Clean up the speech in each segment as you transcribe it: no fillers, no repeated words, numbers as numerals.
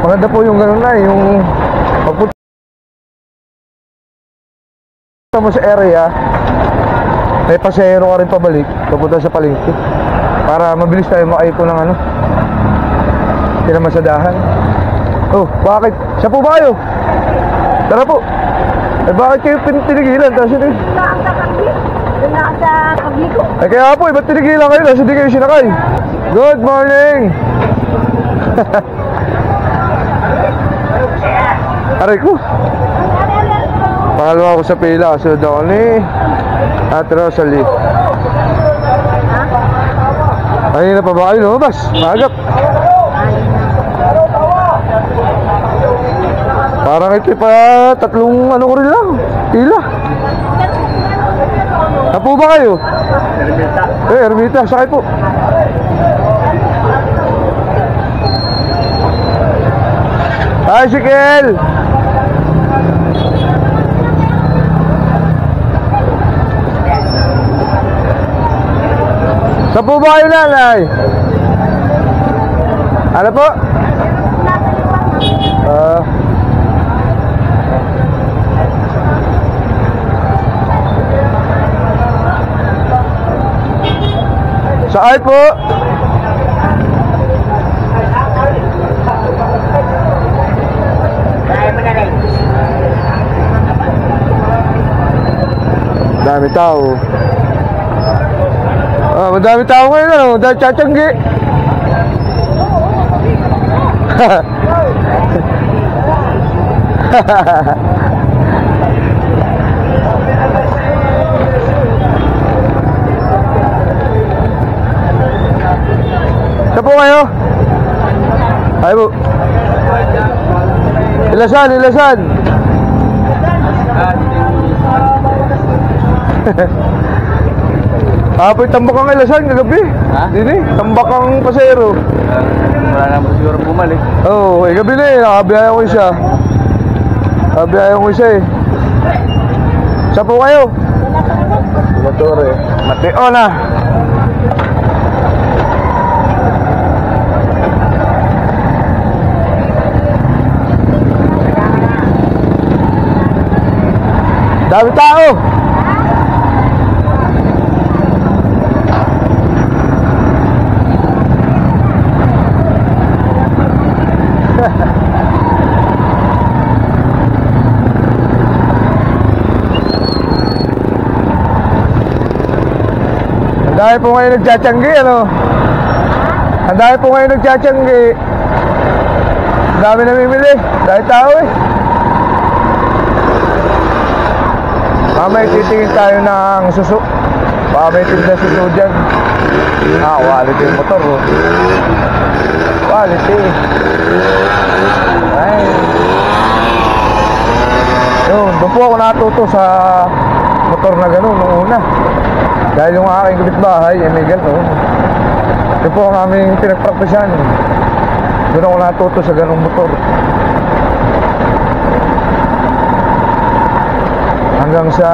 Maganda po yung gano'n na, yung pagpunta mo sa area, may pasahero ka rin pabalik, papunta sa palengke, para mabilis tayo makaiko ng ano, pinamasadahan. Oh, bakit? Siya po ba kayo? Tara po. Eh bakit kayo tinigilan? Tapos yun eh. Nasa kabli ko. Eh kaya po, ba't tinigilan kayo? Tapos hindi kayo sinakay. Good morning! Aray ko. Pangalawa ko sa pila. Sunod ako ni Ate Rosalie. Ayun na pa ba kayo lumabas? Magap. Parang ito pa tatlong ano ko rin lang. Pila. Apo ba kayo? Ermita. Ermita. Sakay po. Bicycle! Saan po ba kayo, nanay? Ano po? Sakay po. Dami tao. Madami tao ngayon, ano? Dahil tsatsanggi. Saan po kayo? Ay po. Ilasan, ilasan. Apoy tambak ang ilasan kagabi. Ha? Dini, tambak ang pasero. Wala na po siguro bumalik. Oo, gabi na eh, nakabiyaya ko isa. Nakabiyaya ko isa eh. Saan po kayo? Matore. Mateo na. Dami tao. Ang dami po ngayon nagtsatsyanggi, ano? Ang dami po ngayon nagtsatsyanggi. Ang dami namimili. Dahil tao eh. Mamaya titingin tayo ng suso. Baka may tinda suso dyan. Quality yung motor oh. Quality. Ay. Yun, doon po ako natuto sa motor na gano'n nung una. Dahil yung aking kapitbahay ay may gano'n. Doon po ang aming pinagpraktisan. Doon ako natuto sa gano'ng motor. Hanggang sa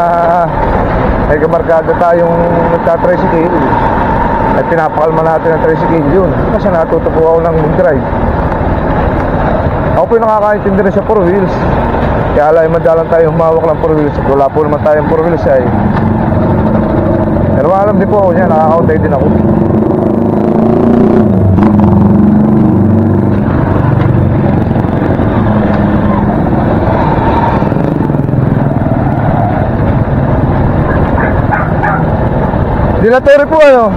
may kabarkada tayong nagtatricycle at pinapakalma natin ang tricycle yun. Kasi natuto po ako ng mag-drive. Ako po yung nakakaintindi rin sa 4 wheels. Kaya alay madalang tayo humawak ng 4 wheels. Wala po naman tayong 4 wheels ay. Pero alam din po ako niya, nakakauntay din ako. Dilatore po ano?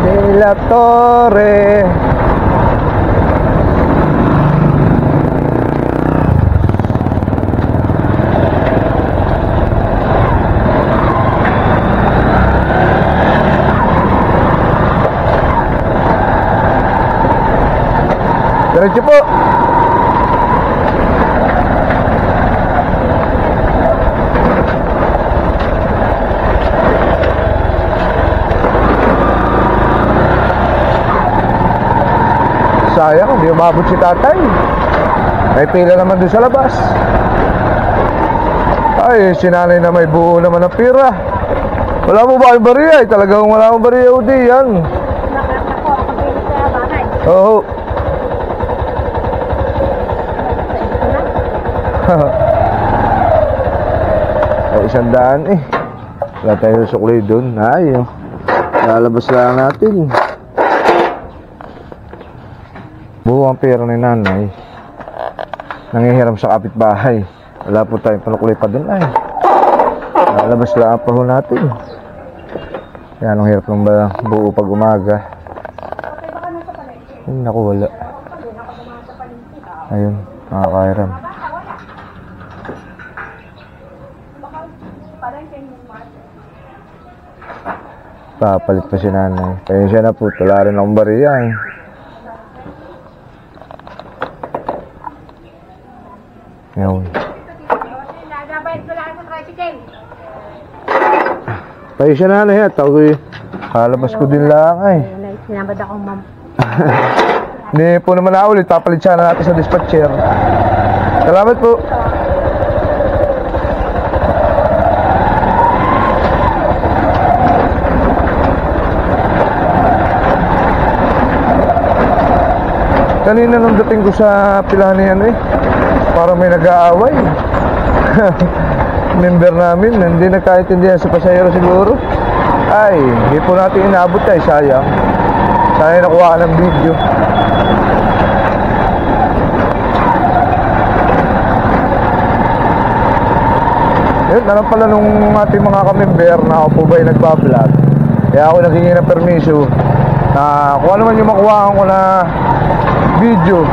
Dilatore. Diretso po. Sayang, hindi umabot si tatay. May pila naman doon sa labas. Ay, sinanay na may buo naman ng pira. Wala mo ba yung bariya? Talagang wala akong bariya, Udi. Yan. Ako, ako din sa bahay. Oo. Ay, 100 eh. Wala tayo sukli doon. Ay, oh. Lalabas lang natin. Buo ang pera ni nanay. Nangihiram sa kapitbahay. Wala po tayong panukli pa doon ay. Lalabas lang pa ho natin. Yan ang hirap ng buo pag umaga. Ay, naku, wala. Ayun, nakakairam. Papalit pa si nanay. Kaya siya na po, wala rin akong bariya eh. Ngayon. Kaya siya nanay at ako kalabas ko din lang ay. Sinabad ako, ma'am. Hindi po naman na ulit, papalit siya na natin sa dispatcher. Salamat po. Kanina nung dating ko sa pilahan niyan eh, parang may nag-aaway. Member namin, hindi nagkaintindihan sa pasahero siguro. Ay, hindi po natin inabot ay sayang. Sayang nakuha ng video. Yun, alam pala nung ating mga kamember na ako po ba'y nagpa-vlog. Kaya ako naghingi ng permiso na kung ano man yung makuhaan ko na video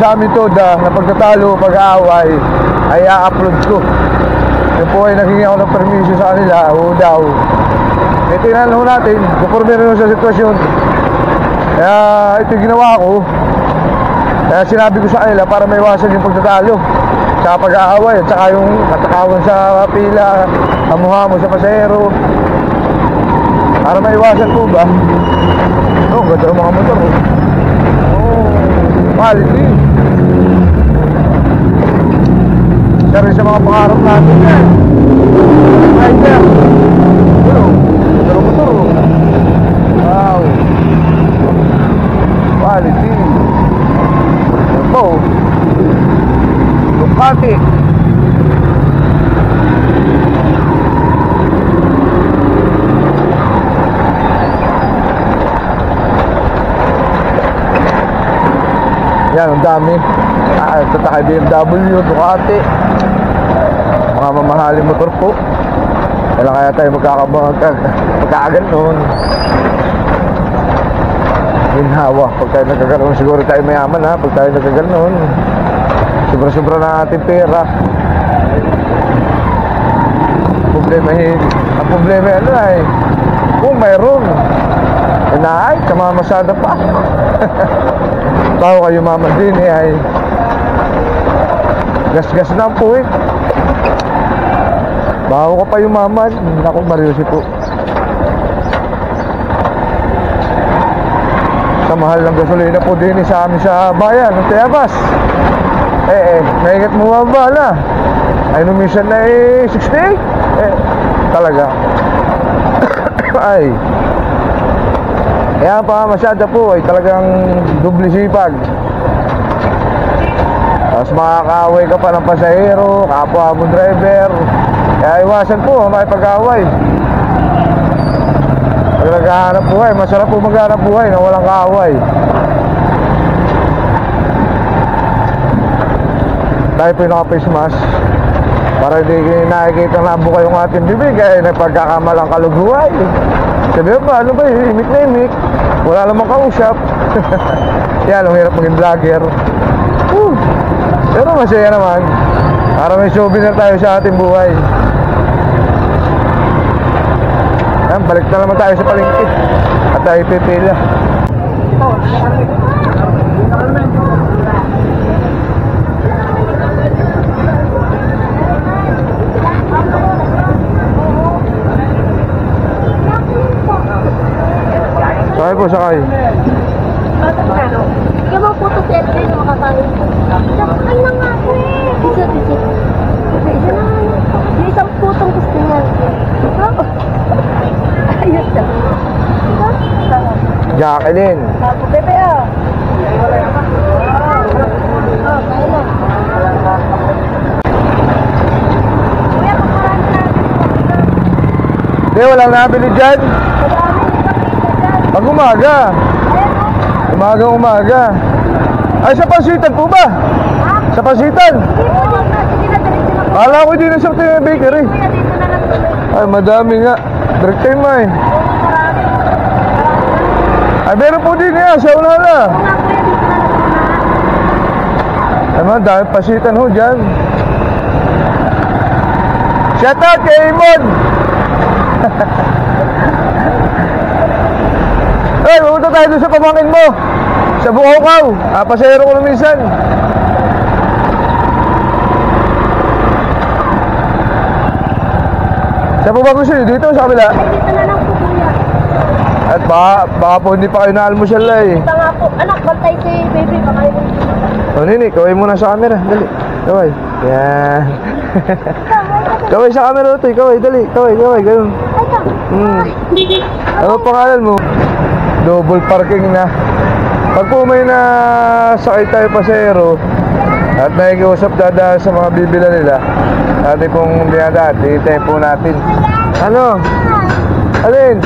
sa amin to na pagkatalo, pag-aaway ay i-upload ko. Yun po ay naghingi ako ng permission sa kanila. O daw tingnan ho natin kung meron sa sitwasyon. Kaya ito yung ginawa ko. Kaya sinabi ko sa kanila para maiwasan yung pagtatalo sa pag-aaway at saka yung katakawan sa pila, hamu-hamo sa pasahero, para maiwasan po ba. Oh, ganda ng mga motor oh. Quality. Isa rin sa mga pangarap natin yan. Rider. Ganda ng motor oh. Wow. Quality. Yan po. Ducati. Yan, ang dami. Tatakay BMW, Ducati. Mga mamahaling motor po. Kailan kaya tayo magkakagan noon. Ginhawa. Pag tayo nagkaganon, siguro tayo mayaman ha. Pag tayo nagkaganon, sobra-sobra na ating pera. Ang problema ano ay kung mayroon ay kamamasada pa. Tao kayo mama din eh ay gas-gas na po eh. Baho ka pa yung mama. Naku, mariusi po. Sa mahal ng gasolina po din eh, sa amin sa bayan ng Tayabas. Naingat mo ba na? Ay nung minsan na eh 68. Talaga. Ay kaya pa masyada po ay talagang doble sipag. Tapos makakaaway ka pa ng pasahero, kapwa mo driver. Kaya iwasan po makipag-away. Pag naghahanap buhay, masarap po maghanap buhay na walang kaaway. Tayo po yung naka-face mask para hindi nakikita na buka yung ating bibig ay nagpagkakamalang kaluguay. Sabi ba, ano ba yun? Imik na imik. Wala namang kausap. Yan, ang hirap maging vlogger. Pero masaya naman. Para may souvenir tayo sa ating buhay. Yan, balik na naman tayo sa palengke. At tayo pipila. Sakay po, sakay. Kaya mga photo set rin yung makakain ko. Sakay na nga ako eh. Isa na. Yung isang putong gusto Jacqueline. Bebe, oh. Kuya, kumarami na. Hindi, walang nabili dyan. Pag umaga. Umaga. Ay, sa Pasitan po ba? Sa Pasitan. Kala ko din na sa bakery. Ay, madami nga. Direct time nga eh. Ay, meron po din nga. Sa Unala. Ay, man, dami Pasitan ho dyan. Shout out kay Imon. Ay, pumunta tayo doon sa pamangkin mo. Sa Bukaw. Pasayro ko na minsan. Saan po ba gusto nyo? Dito sa kabila? Ay, dito na lang po, kuya. At baka po hindi pa kayo na-almusal na eh. Ito nga po. Anak, bantay si baby. Baka yun. O Nini, kaway muna sa camera. Dali. Kaway. Yan. Kaway sa camera ito. Kaway, dali. Kaway. Ganun. Ay, ka. Ano pangalan mo? Double parking na. Pag po may nasakay tayo pasero at nakikiusap dadaan sa mga bibila nila, atin pong binadaan, hihintayin po natin. Ano? Alin?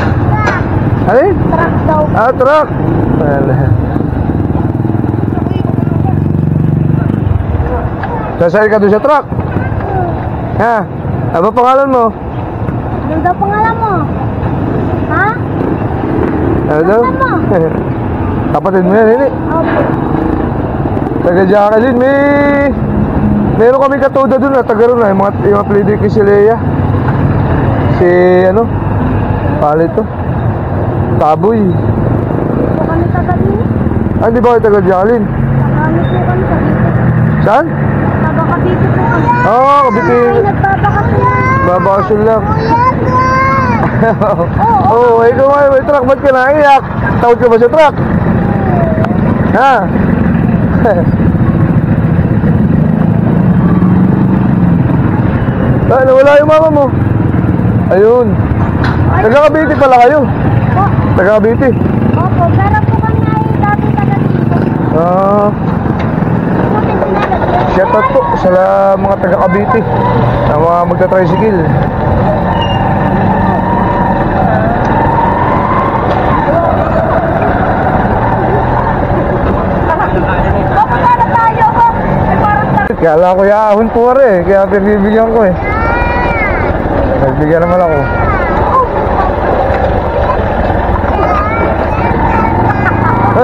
Truck daw. Truck. Sasakay ka doon sa truck? Ha? Ano pangalan mo? Ano daw pangalan mo? Ha? Ano daw? Kapatid mo yan, hindi? Opo. Taga Jacqueline, meron kami katuda doon na taga ron na, yung mga pleader kay si Leia. Si ano? Palit to? Taboy. Ito kami taga din. Hindi ba kayo taga Jacqueline? Kami po kami taga dito. Saan? Taga Cavite po kami. Oo, Cavite. Ay, nagbabakasyon. Babakasyon lang. Oo. Oo, ikaw nga, may truck, ba't ka naiyak? Takot ka ba sa truck? Ha? Nawala yung mama mo. Ayun. Taga Cavite pala kayo. Taga Cavite. Opo, pero po kami ay dati taga dito. Shout out po sa mga taga Cavite, ang mga magta-tricycle. Kala ko yaahon po rin, kaya pinagbibigyan ko eh. Nagbigyan naman ako.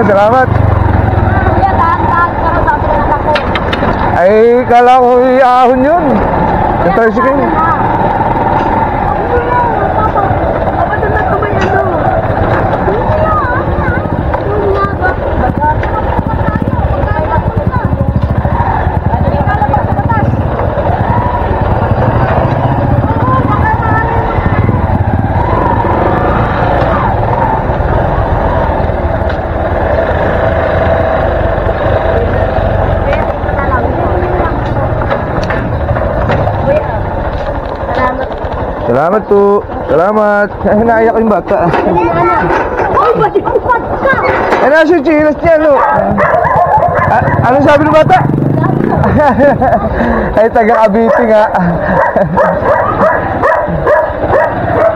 Salamat. Kuya, tahan-tahan ka rin sabi na ako. Ay, kala ko yaahon yun. Yung tricycle. Salamat po. Salamat. Ay, naiyak yung bata. Oh, ba't yung pagka? Ay, nasa yung chilas niya, no? Ano sabi ng bata? Ay, taga Cavite nga.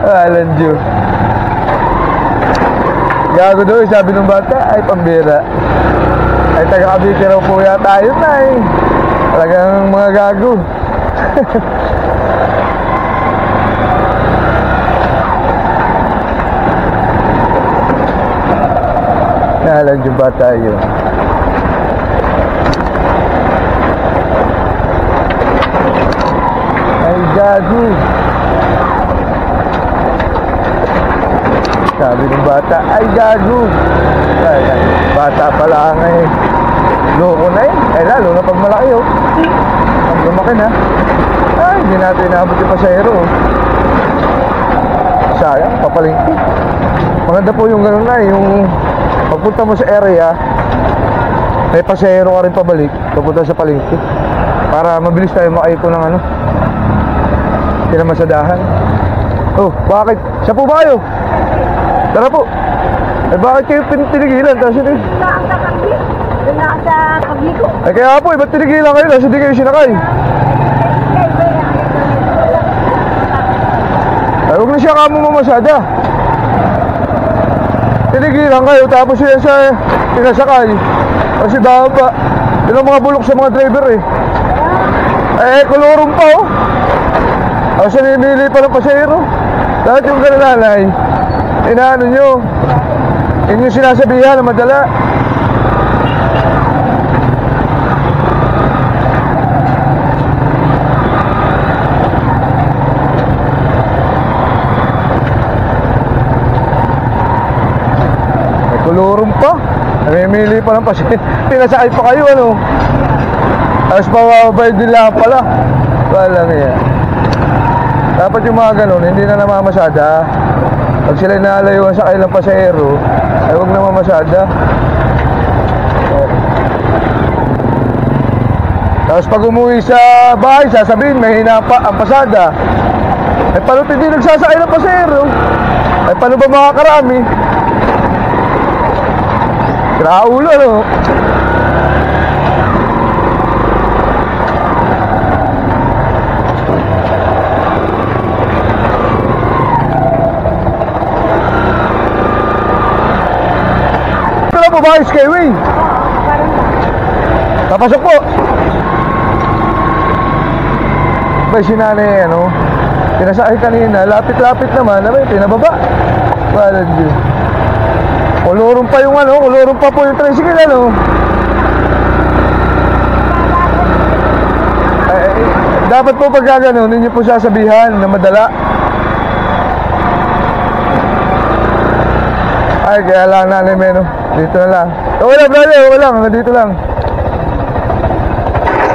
Alan Diyo. Gago daw, sabi ng bata. Ay, pambira. Ay, taga Cavite raw po yata. Ayun na eh. Talagang mga gago. Alam yung bata yun. Ay, gago. Sabi ng bata, ay gago. Ay, bata pala nga eh. Loko na eh. Ay, lalo na pag malaki oh. Pag lumaki na. Ay, hindi natin naabot yung pasahero oh. Sayang, papalingki. Maganda po yung gano'n na eh. Yung pagpunta mo sa area, may pasahero ka rin pabalik, papunta sa palengke. Para mabilis tayo makaiko ng ano, pinamasadahan. Oh, bakit? Siya po ba kayo? Tara po. Eh bakit kayo tinigilan? Tapos hindi. Saan sa kabli? Doon na sa kabli ko. Eh kaya po, ba't tinigilan kayo? Tapos hindi kayo sinakay. Eh huwag na siya kamo mamasada. Tinigilan kayo, tapos siya sa pinasakay. Kasi baba. Yun ang mga bulok sa mga driver eh. Eh, kolorum pa oh. Tapos namimili pa ng pasahero. Lahat yung kanananay, inaano nyo, yun yung sinasabihan na madala. May kolorum pa. Namimili pa ng pasahero. Pinasakay pa kayo ano. Tapos pababayad din lang pala. Walang yan. Dapat yung mga ganun, hindi na namamasada. Pag sila inalayuan sa kailang pasahero, ay huwag na mamasada. Tapos pag umuwi sa bahay, sasabihin, may hina pa ang pasada. Eh paano hindi nagsasakay ng pasahero? Eh paano ba makakarami? Kraulo, ano? Po ba Skyway? Papasok po. Ba si nanay ano? Pinasakay kanina, lapit-lapit naman, abay pinababa. Wala din. Kolorum pa yung ano, kolorum pa po yung tricycle ano. Dapat po pag gano'n, hindi po sasabihan na madala. Ay, kaya lang nanay Meno. Dito na lang. Okay lang, brother. Okay lang. Dito lang.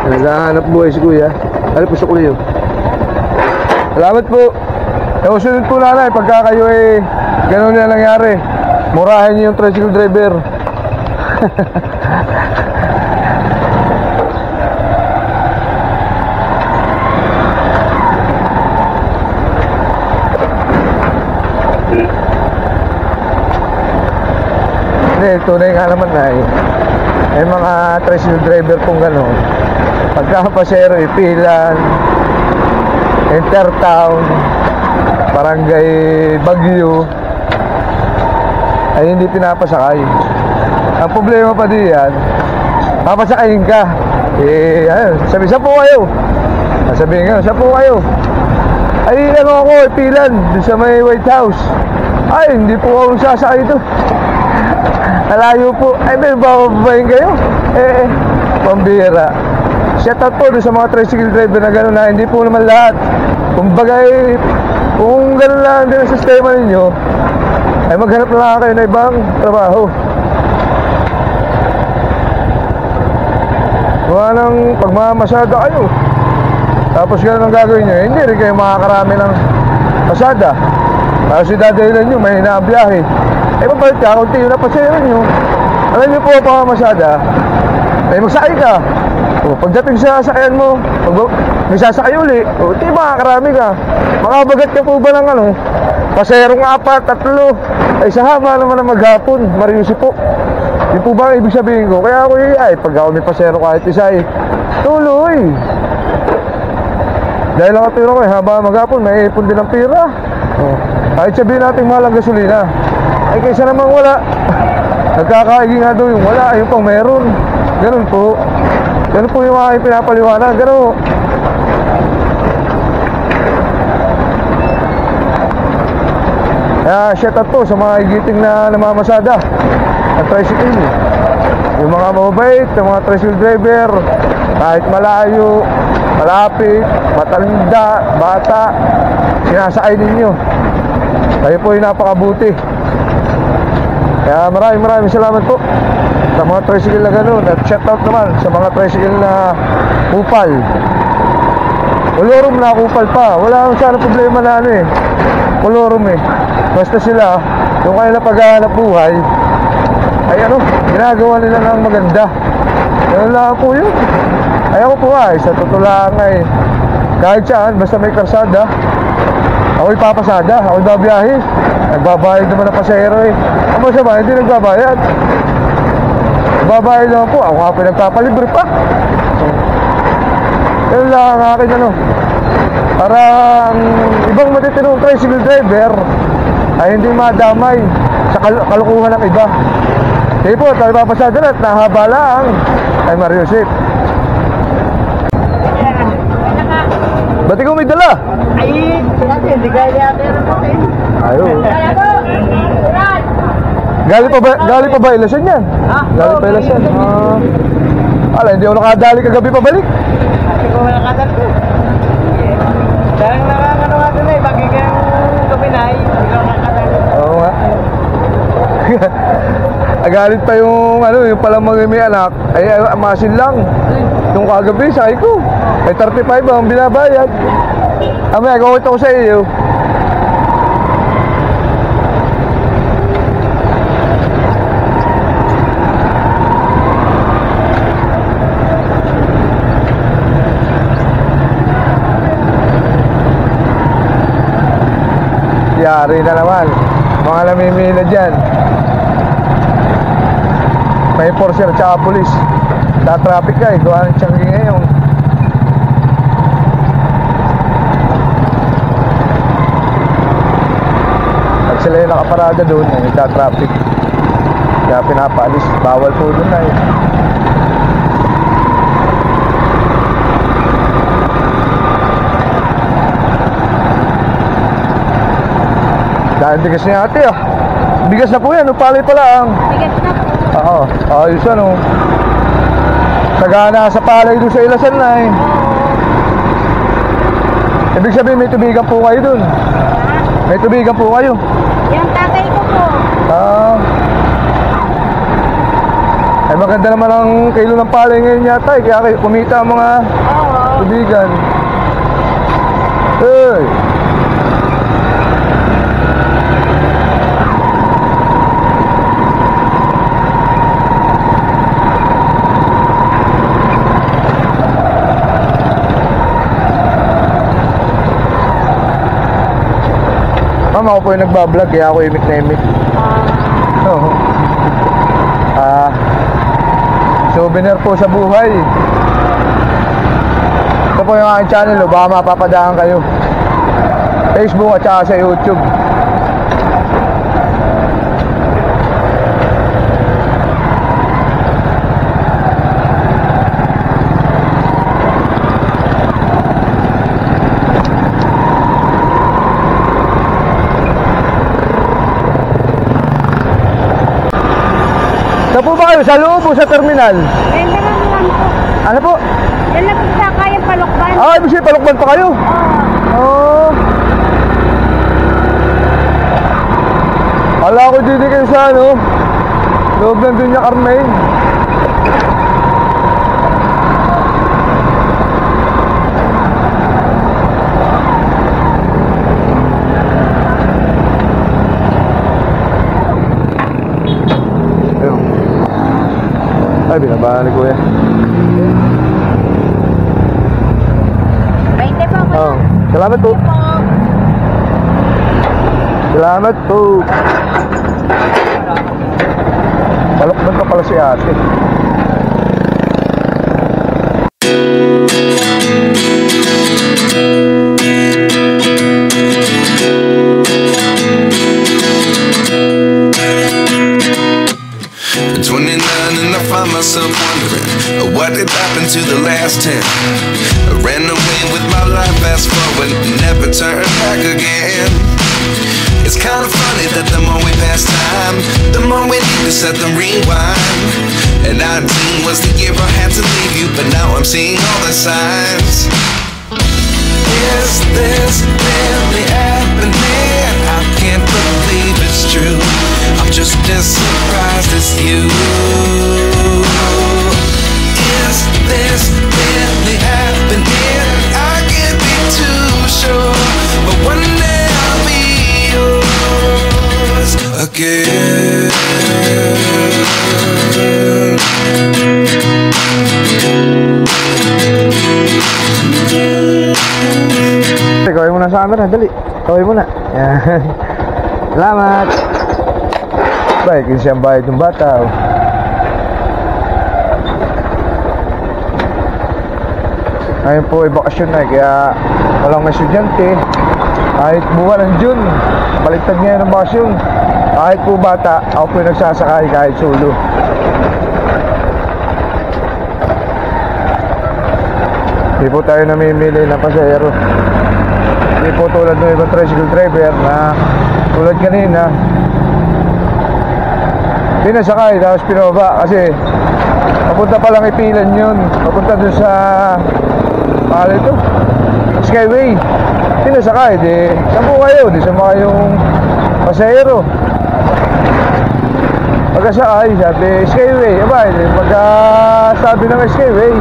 Naghahanap buhay si kuya. Ano po sa kuya? Salamat po. Sunod po nanay. Pagka kayo eh gano'n na nangyari, murahin niyo yung tricycle driver. Hindi, tunay nga naman na eh. May mga tricycle driver pong gano'n. Pagka pasero, ipilan, Intertown, Barangay Bagyo, ay hindi pinapasakay. Ang problema pa diyan, papasakayin ka. Eh, ayun, sabi, saan po kayo? Sabihin nga, saan po kayo? Ay, ano ako, ipilan, doon sa may White House. Ay, hindi po ako sasakay ito. Alayo po. Ay, may bababayin kayo? Pambira. Shout out po doon sa mga tricycle driver na gano'n na hindi po naman lahat. Kumbaga kung gano'n lang din ang sistema ninyo, ay maghanap na lang kayo na ibang trabaho. Kung anong pagmamasada kayo, tapos gano'n ang gagawin nyo, hindi rin kayo makakarami ng masada. Tapos idadahilan nyo, may hinabiyahe. Eh mabalik ka, kunti yun na pasero nyo. Alam nyo po pa masada, ay magsakay ka. O, pagdating sa sasakyan mo, pag may sasakay uli, o di makakarami ka. Makabagat ka po ba ng ano, paserong 4, 3, ay sa haba naman na maghapon, mariusi po. Di po ba ang ibig sabihin ko? Kaya ako ay pag ako may pasero kahit isa eh, tuloy. Dahil ang katiro ko eh, haba maghapon, may ipon din ang pira. O, kahit sabihin natin mahal ang gasolina, ay kaysa naman wala. Nagkakaigi nga daw yung wala, yung pang meron. Ganun po. Ganun po yung aking pinapaliwanag. Ganun. Kaya shout out po sa mga higiting na namamasada at tricycle. Yung mga mababait, yung mga tricycle driver, kahit malayo, malapit, matanda, bata, sinasakay ninyo. Kayo po yung napakabuti. Kaya maraming salamat po sa mga tricycle na gano'n. At shout out naman sa mga tricycle na kupal. Kolorum na kupal pa. Wala akong sana problema na ano eh, kolorum eh. Basta sila, yung kanilang paghahanap buhay, ay ano, ginagawa nila ng maganda. Ganun lang po yun. Ay ako po ay, sa totoo lang ay, kahit saan, basta may karsada, ako'y papasada, ako'y babiyahe. Nagbabayad naman ang pasahero eh. Ang masama, hindi nagbabayad. Nagbabayad naman po. Ako nga pinagpapalibre pa. Yan lang ang akin ano. Parang ibang matitinong tricycle driver ay hindi madamay sa kalukuhan ng iba. Sige po, tayo papasada na at nahaba lang. Ay Mario Sip. Ba't ikaw may dala? Ay, hindi kaya pero natin. Ayaw. Talaga. Gali pa ba Ilasan yan? Gali pa Ilasan. Ala, hindi ako nakadali kagabi pabalik. Hindi ko wala kadal ko. Darang nakakanawa doon eh. Bagay kang kapinay. Hindi ko nakakadal. Oo nga. Agalit pa yung ano, yung palang mga may anak. Ay, masin lang. Yung kagabi, sabi ko. Ay, 35 ang binabayad. Amaya, gawin ko sa iyo. Yari na naman. Mga namimila dyan. May enforcer tsaka polis. Traffic ka eh. Gawa ng Tiangge ngayon. At sila yung nakaparada doon. Traffic. Kaya pinapaalis. Bawal po doon na eh. Dahil bigas niya ate ah. Bigas na po yan, upalay pala ang. Bigas na po. Oo, ayos ano. Sagana sa palay doon sa Ilasan na eh. Ibig sabihin may tubigan po kayo doon. May tubigan po kayo. Yung tatay ko po. Ay maganda naman ang kilo ng palay ngayon yata eh. Kaya kumita ang mga tubigan. Hey! Ako po yung nagbablog kaya ako imik na imik. Oo. Souvenir po sa buhay. Ito po yung aking channel, baka mapapadaan kayo. Facebook at saka sa YouTube. Saan po ba kayo? Sa loob o sa terminal? Yan lang naman po. Ano po? Yan lang po sa kayang palukban. Ibig sabihin palukban pa kayo? Oo. Kala ko dito kayo sa ano, loob ng Dunya Carmen. Ay, binabahan ni Kuya. 20 po po. Oh, salamat po. Salamat po. Palukban pa pala si ate. Myself wondering what did happen to the last 10. I ran away with my life, fast forward, never turn back again. It's kind of funny that the more we pass time, the more we need to set the rewind. And 19 was the year I had to leave you, but now I'm seeing all the signs. Is this really happening? I can't believe it's true. I'm just as surprised as you. Is this really happening? I can't be too sure, but one day I'll be yours again. Gawin mo na sa camera, dali. Gawin mo na. Yan. Salamat. Baik, yun siyang bayad ng bata. Oh. Ngayon po ay bakasyon na, kaya walang estudyante. Kahit buwan ng June, baliktad ngayon ng bakasyon. Kahit po bata, ako po yung nagsasakay kahit solo. Hindi po tayo namimili ng pasahero. Hindi po tulad ng ibang tricycle driver na tulad kanina, pinasakay tapos pinababa kasi papunta pa lang Ipilan yun, papunta dun sa pangalan ito, Skyway. Pinasakay, di saan po kayo? Di sama kayong pasahero. Pagkasakay, sabi Skyway, abay, pagkasabi ng Skyway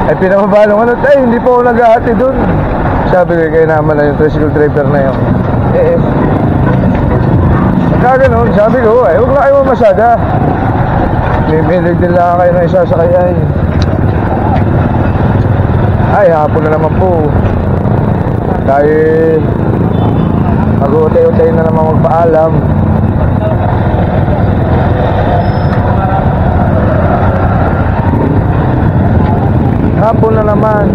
ay pinababa nung ano, ay hindi po ako nag-aati dun. Sabi ko, kayo naman na yung tricycle driver na yun. Kaganon, sabi ko, huwag na kayo mamasada. Mimilig din lang kayo ng isasakay. Ay, hapon na naman po. Dahil mag-utay-utay na naman magpaalam. Hapon na naman.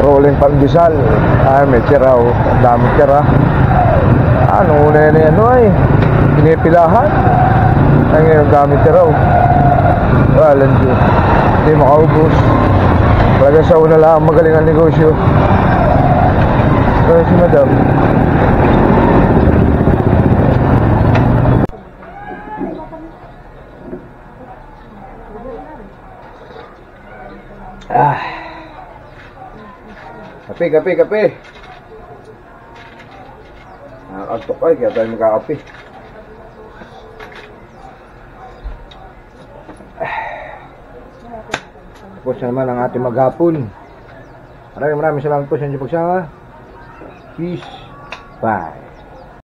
Rolling pandesal. Ay, may tira. Oh. Ang daming tira. Ano una yan yan ay pinipilahan. Ay ngayon daming tira. Oh. Walang Diyos. Hindi makaubos. Talaga sa una lang magaling ang negosyo. Kaya si madam. Kape. Nakakagtok ay, kaya tayo magkakape. Tapos na naman ang ating maghapon. Maraming salamat po sa inyong pagsama. Peace. Bye.